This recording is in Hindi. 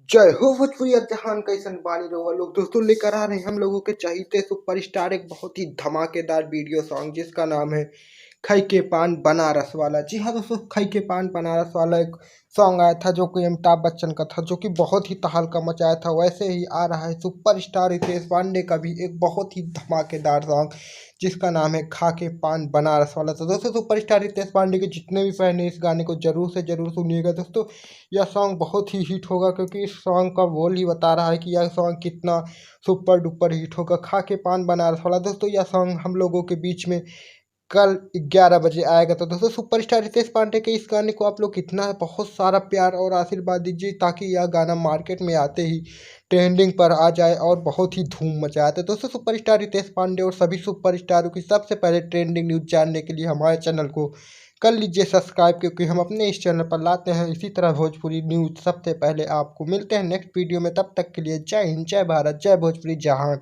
जय हो भोजपुरी जहान कैसन बानी रहुआ लोग दोस्तों लेकर आ रहे हैं हम लोगों के चहीते सुपरस्टार एक बहुत ही धमाकेदार वीडियो सॉन्ग जिसका नाम है खई के पान बनारस वाला। जी हाँ दोस्तों, खई के पान बनारस वाला एक सॉन्ग आया था जो कि अमिताभ बच्चन का था, जो कि बहुत ही तहलका मचाया था। वैसे ही आ रहा है सुपरस्टार रितेश पांडे का भी एक बहुत ही धमाकेदार सॉन्ग जिसका नाम है खा के पान बनारस वाला। तो दोस्तों सुपरस्टार रितेश पांडे के जितने भी फैन हैं इस गाने को जरूर से जरूर सुनिएगा दोस्तों। यह सॉन्ग बहुत ही हिट होगा क्योंकि इस सॉन्ग का बोल ही बता रहा है कि यह सॉन्ग कितना सुपर डुपर हिट होगा। खा के पान बनारस वाला दोस्तों, यह सॉन्ग हम लोगों के बीच में कल 11 बजे आएगा। तो दोस्तों सुपरस्टार रितेश पांडे के इस गाने को आप लोग कितना बहुत सारा प्यार और आशीर्वाद दीजिए ताकि यह गाना मार्केट में आते ही ट्रेंडिंग पर आ जाए और बहुत ही धूम मचाए। तो दोस्तों सुपरस्टार रितेश पांडे और सभी सुपरस्टारों की सबसे पहले ट्रेंडिंग न्यूज जानने के लिए हमारे चैनल को कर लीजिए सब्सक्राइब, क्योंकि हम अपने इस चैनल पर लाते हैं इसी तरह भोजपुरी न्यूज सबसे पहले आपको। मिलते हैं नेक्स्ट वीडियो में, तब तक के लिए जय हिंद, जय भारत, जय भोजपुरी जहान।